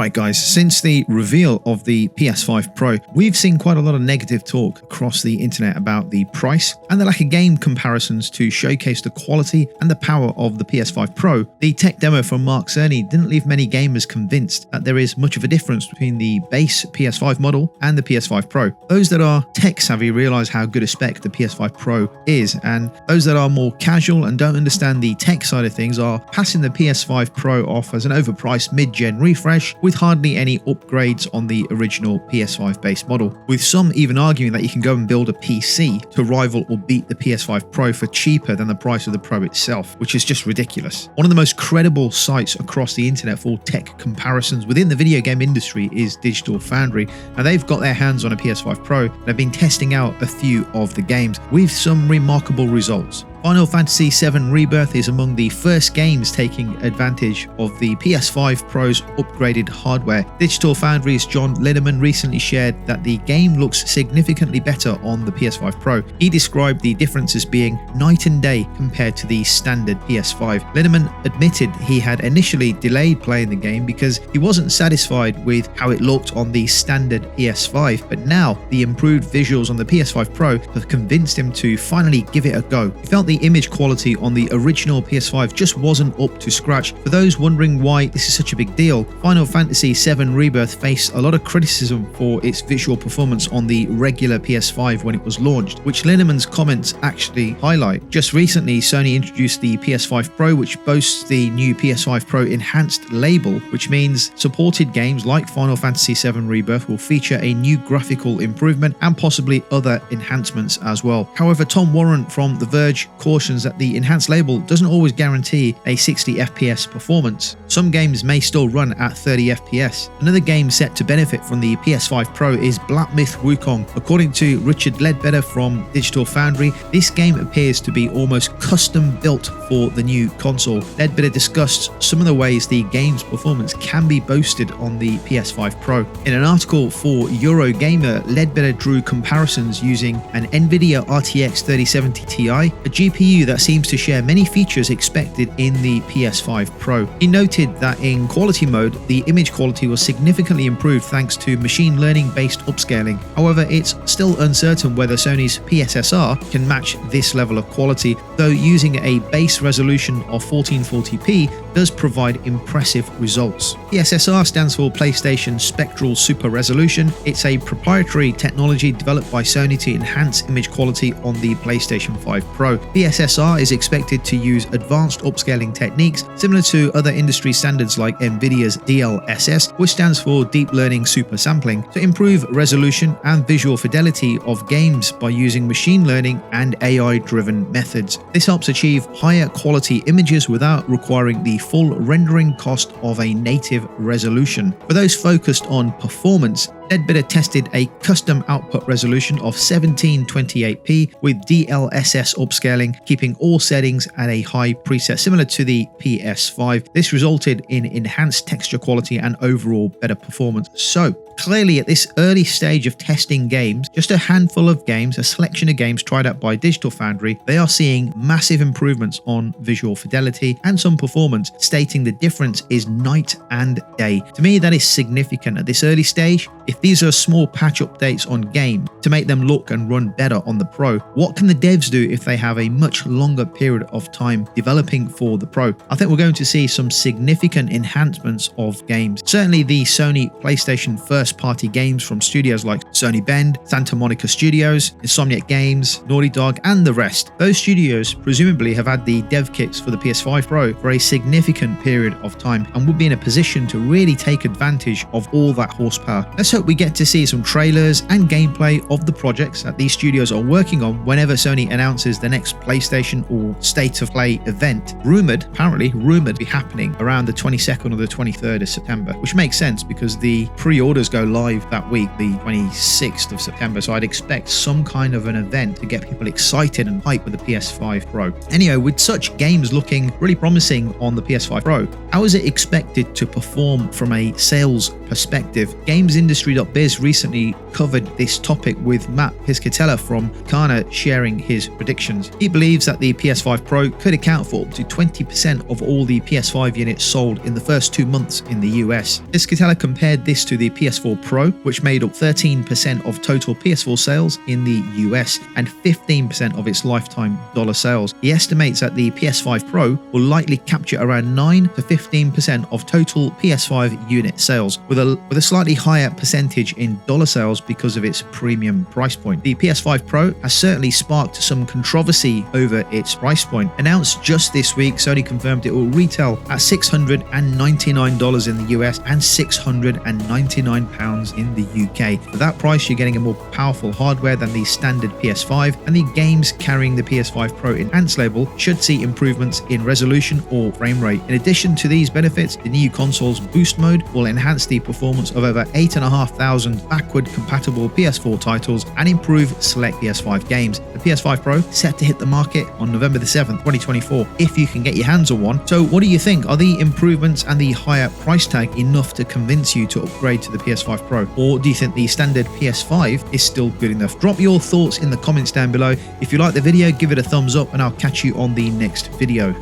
Alright guys, since the reveal of the PS5 Pro, we've seen quite a lot of negative talk across the internet about the price and the lack of game comparisons to showcase the quality and the power of the PS5 Pro. The tech demo from Mark Cerny didn't leave many gamers convinced that there is much of a difference between the base PS5 model and the PS5 Pro. Those that are tech savvy realize how good a spec the PS5 Pro is, and those that are more casual and don't understand the tech side of things are passing the PS5 Pro off as an overpriced mid-gen refresh with hardly any upgrades on the original PS5 base model, with some even arguing that you can go and build a PC to rival or beat the PS5 Pro for cheaper than the price of the Pro itself, which is just ridiculous. One of the most credible sites across the internet for tech comparisons within the video game industry is Digital Foundry, and they've got their hands on a PS5 Pro and have been testing out a few of the games with some remarkable results. Final Fantasy VII Rebirth is among the first games taking advantage of the PS5 Pro's upgraded hardware. Digital Foundry's John Linneman recently shared that the game looks significantly better on the PS5 Pro. He described the difference as being night and day compared to the standard PS5. Linneman admitted he had initially delayed playing the game because he wasn't satisfied with how it looked on the standard PS5, but now the improved visuals on the PS5 Pro have convinced him to finally give it a go. He felt the image quality on the original PS5 just wasn't up to scratch. For those wondering why this is such a big deal, Final Fantasy VII Rebirth faced a lot of criticism for its visual performance on the regular PS5 when it was launched, which Linneman's comments actually highlight. Just recently, Sony introduced the PS5 Pro, which boasts the new PS5 Pro Enhanced label, which means supported games like Final Fantasy VII Rebirth will feature a new graphical improvement and possibly other enhancements as well. However, Tom Warren from The Verge cautions that the enhanced label doesn't always guarantee a 60 FPS performance. Some games may still run at 30 FPS. Another game set to benefit from the PS5 Pro is Black Myth Wukong. According to Richard Ledbetter from Digital Foundry, this game appears to be almost custom built for the new console. Ledbetter discussed some of the ways the game's performance can be boosted on the PS5 Pro. In an article for Eurogamer, Ledbetter drew comparisons using an NVIDIA RTX 3070 Ti, a GPU that seems to share many features expected in the PS5 Pro. He noted that in quality mode, the image quality was significantly improved thanks to machine learning based upscaling. However, it's still uncertain whether Sony's PSSR can match this level of quality, though using a base resolution of 1440p does provide impressive results. PSSR stands for PlayStation Spectral Super Resolution. It's a proprietary technology developed by Sony to enhance image quality on the PlayStation 5 Pro. PSSR is expected to use advanced upscaling techniques similar to other industry standards like NVIDIA's DLSS, which stands for Deep Learning Super Sampling, to improve resolution and visual fidelity of games by using machine learning and AI-driven methods. This helps achieve higher quality images without requiring the full rendering cost of a native resolution. For those focused on performance, Ledbetter tested a custom output resolution of 1728p with DLSS upscaling, keeping all settings at a high preset similar to the PS5. This resulted in enhanced texture quality and overall better performance. So, clearly at this early stage of testing games, just a handful of games, a selection of games tried out by Digital Foundry, they are seeing massive improvements on visual fidelity and some performance, stating the difference is night and day. To me, that is significant at this early stage. If these are small patch updates on game to make them look and run better on the Pro, what can the devs do if they have a much longer period of time developing for the Pro? I think we're going to see some significant enhancements of games. Certainly the Sony PlayStation first-party games from studios like Sony Bend, Santa Monica Studios, Insomniac Games, Naughty Dog, and the rest. Those studios presumably have had the dev kits for the PS5 Pro for a significant period of time and would be in a position to really take advantage of all that horsepower. Let's hope we get to see some trailers and gameplay of the projects that these studios are working on whenever Sony announces the next PlayStation or State of Play event. Apparently rumored to be happening around the 22nd or the 23rd of September, which makes sense because the pre-orders go live that week, the 26th of September, so I'd expect some kind of an event to get people excited and hyped with the PS5 Pro. Anyway, with such games looking really promising on the PS5 Pro, how is it expected to perform from a sales perspective. GamesIndustry.biz recently covered this topic with Matt Piscatella from Kana sharing his predictions. He believes that the PS5 Pro could account for up to 20% of all the PS5 units sold in the first 2 months in the US. Piscatella compared this to the PS4 Pro, which made up 13% of total PS4 sales in the US and 15% of its lifetime dollar sales. He estimates that the PS5 Pro will likely capture around 9 to 15% of total PS5 unit sales, with a slightly higher percentage in dollar sales because of its premium price point. The PS5 Pro has certainly sparked some controversy over its price point. Announced just this week, Sony confirmed it will retail at $699 in the US and £699 in the UK. For that price, you're getting a more powerful hardware than the standard PS5, and the games carrying the PS5 Pro enhanced label should see improvements in resolution or frame rate. In addition to these benefits, the new console's boost mode will enhance the performance of over 8,500 backward compatible PS4 titles and improve select PS5 games. The PS5 Pro set to hit the market on November the 7th, 2024, if you can get your hands on one. So what do you think? Are the improvements and the higher price tag enough to convince you to upgrade to the PS5 Pro? Or do you think the standard PS5 is still good enough? Drop your thoughts in the comments down below. If you like the video, give it a thumbs up, and I'll catch you on the next video.